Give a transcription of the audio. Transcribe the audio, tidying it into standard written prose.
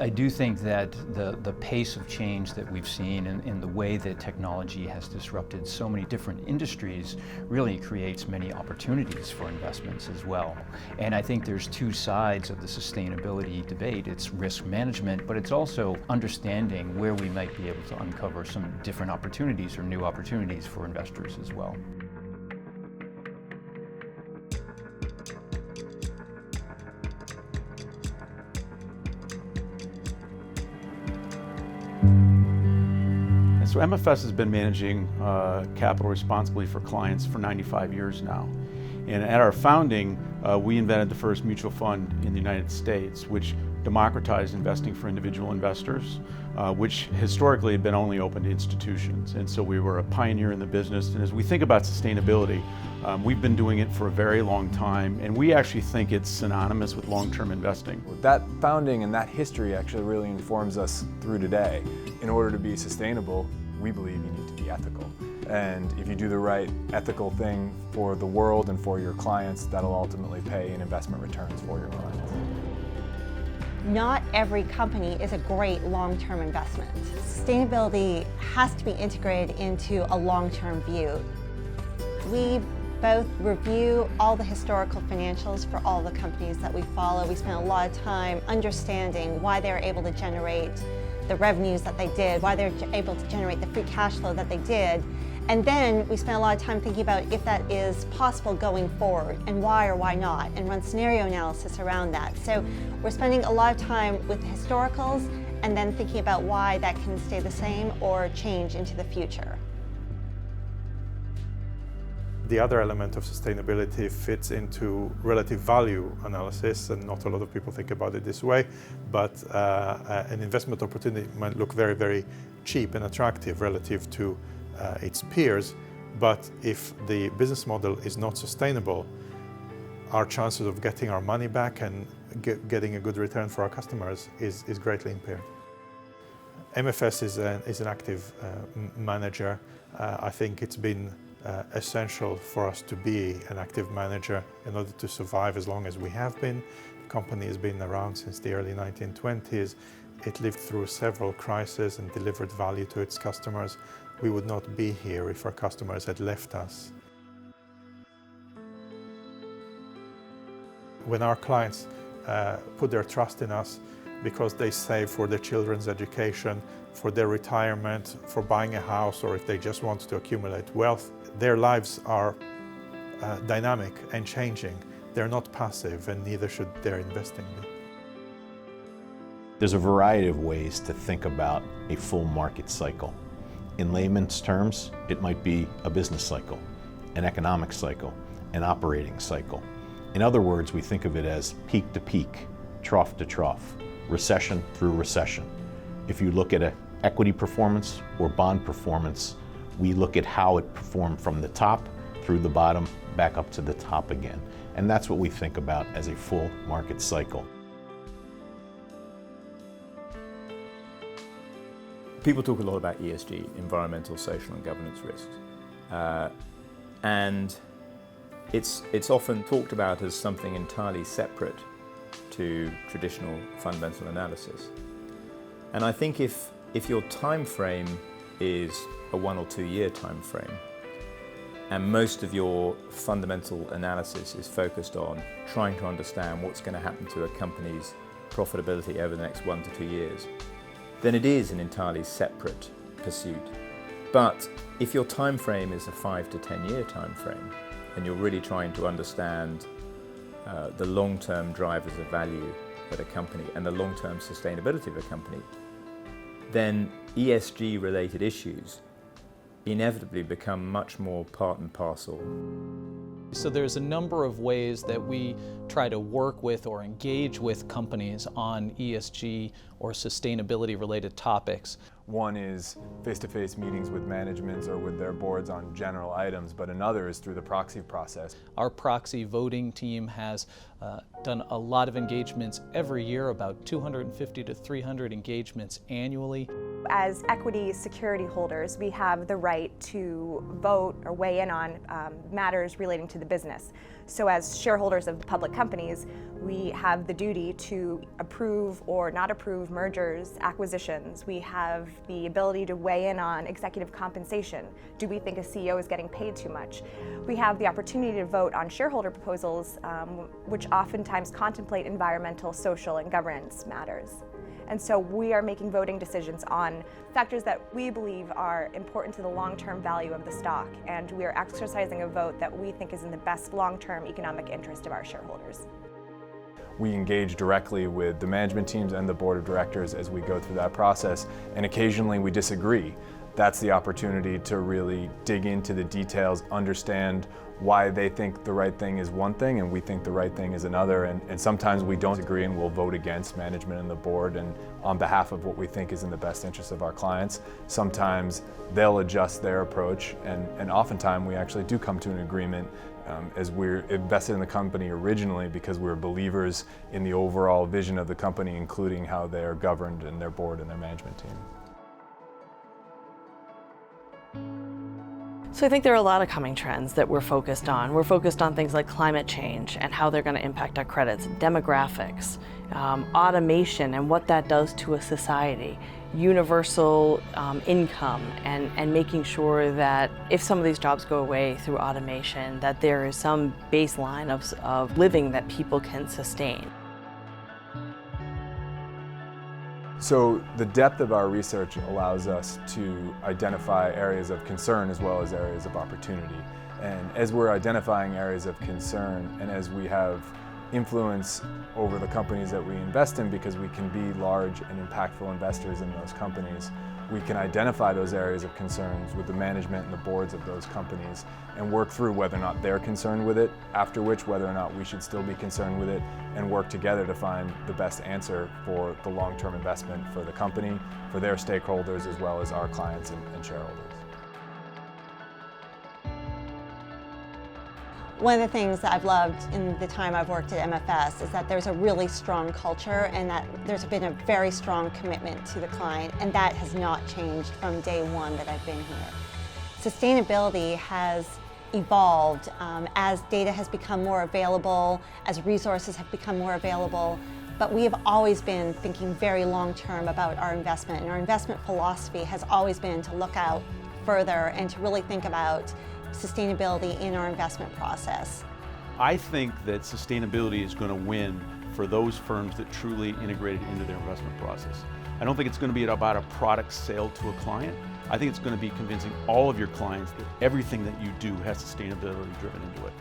I do think that the pace of change that we've seen in the way that technology has disrupted so many different industries really creates many opportunities for investments as well. And I think there's two sides of the sustainability debate. It's risk management, but it's also understanding where we might be able to uncover some different opportunities or new opportunities for investors as well. So MFS has been managing capital responsibly for clients for 95 years now. And at our founding, we invented the first mutual fund in the United States, which democratized investing for individual investors, which historically had been only open to institutions. And so we were a pioneer in the business. And as we think about sustainability, we've been doing it for a very long time, and we actually think it's synonymous with long-term investing. That founding and that history actually really informs us through today. In order to be sustainable, we believe you need to be ethical. And if you do the right ethical thing for the world and for your clients, that'll ultimately pay in investment returns for your clients. Not every company is a great long-term investment. Sustainability has to be integrated into a long-term view. We both review all the historical financials for all the companies that we follow. We spend a lot of time understanding why they're able to generate the revenues that they did, why they're able to generate the free cash flow that they did. And then we spend a lot of time thinking about if that is possible going forward and why or why not, and run scenario analysis around that. So we're spending a lot of time with historicals and then thinking about why that can stay the same or change into the future. The other element of sustainability fits into relative value analysis, and not a lot of people think about it this way, but an investment opportunity might look very, very cheap and attractive relative to its peers, but if the business model is not sustainable, our chances of getting our money back and getting a good return for our customers is greatly impaired. MFS is an active manager. I think it's been essential for us to be an active manager in order to survive as long as we have been. The company has been around since the early 1920s. It lived through several crises and delivered value to its customers. We would not be here if our customers had left us. When our clients put their trust in us because they save for their children's education, for their retirement, for buying a house, or if they just want to accumulate wealth, their lives are dynamic and changing. They're not passive, and neither should their investing be. There's a variety of ways to think about a full market cycle. In layman's terms, it might be a business cycle, an economic cycle, an operating cycle. In other words, we think of it as peak to peak, trough to trough, recession through recession. If you look at an equity performance or bond performance, we look at how it performed from the top through the bottom, back up to the top again. And that's what we think about as a full market cycle. People talk a lot about ESG, environmental, social and governance risks. And it's often talked about as something entirely separate to traditional fundamental analysis. And I think if your time frame is a 1 or 2 year time frame, and most of your fundamental analysis is focused on trying to understand what's going to happen to a company's profitability over the next 1 to 2 years, then it is an entirely separate pursuit. But if your time frame is a 5 to 10 year time frame, and you're really trying to understand the long-term drivers of value at a company and the long-term sustainability of a company, then ESG-related issues inevitably become much more part and parcel. So there's a number of ways that we try to work with or engage with companies on ESG or sustainability-related topics. One is face-to-face meetings with management or with their boards on general items, but another is through the proxy process. Our proxy voting team has done a lot of engagements every year, about 250 to 300 engagements annually. As equity security holders, we have the right to vote or weigh in on matters relating to the business. So as shareholders of the public companies, we have the duty to approve or not approve mergers, acquisitions. We have the ability to weigh in on executive compensation. Do we think a CEO is getting paid too much? We have the opportunity to vote on shareholder proposals, which oftentimes contemplate environmental, social, and governance matters. And so we are making voting decisions on factors that we believe are important to the long-term value of the stock, and we are exercising a vote that we think is in the best long-term economic interest of our shareholders. We engage directly with the management teams and the board of directors as we go through that process, and occasionally we disagree. That's the opportunity to really dig into the details, understand why they think the right thing is one thing and we think the right thing is another, and sometimes we don't agree and we'll vote against management and the board and on behalf of what we think is in the best interest of our clients. Sometimes they'll adjust their approach, and oftentimes we actually do come to an agreement as we're invested in the company originally because we're believers in the overall vision of the company, including how they're governed and their board and their management team. So I think there are a lot of coming trends that we're focused on. We're focused on things like climate change and how they're going to impact our credits, demographics, automation and what that does to a society, universal income, and making sure that if some of these jobs go away through automation, that there is some baseline of living that people can sustain. So the depth of our research allows us to identify areas of concern as well as areas of opportunity. And as we're identifying areas of concern and as we have influence over the companies that we invest in because we can be large and impactful investors in those companies, we can identify those areas of concerns with the management and the boards of those companies and work through whether or not they're concerned with it, after which whether or not we should still be concerned with it, and work together to find the best answer for the long-term investment for the company, for their stakeholders, as well as our clients and shareholders. One of the things that I've loved in the time I've worked at MFS is that there's a really strong culture and that there's been a very strong commitment to the client, and that has not changed from day one that I've been here. Sustainability has evolved as data has become more available, as resources have become more available, but we have always been thinking very long-term about our investment, and our investment philosophy has always been to look out further and to really think about sustainability in our investment process. I think that sustainability is going to win for those firms that truly integrate it into their investment process. I don't think it's going to be about a product sale to a client. I think it's going to be convincing all of your clients that everything that you do has sustainability driven into it.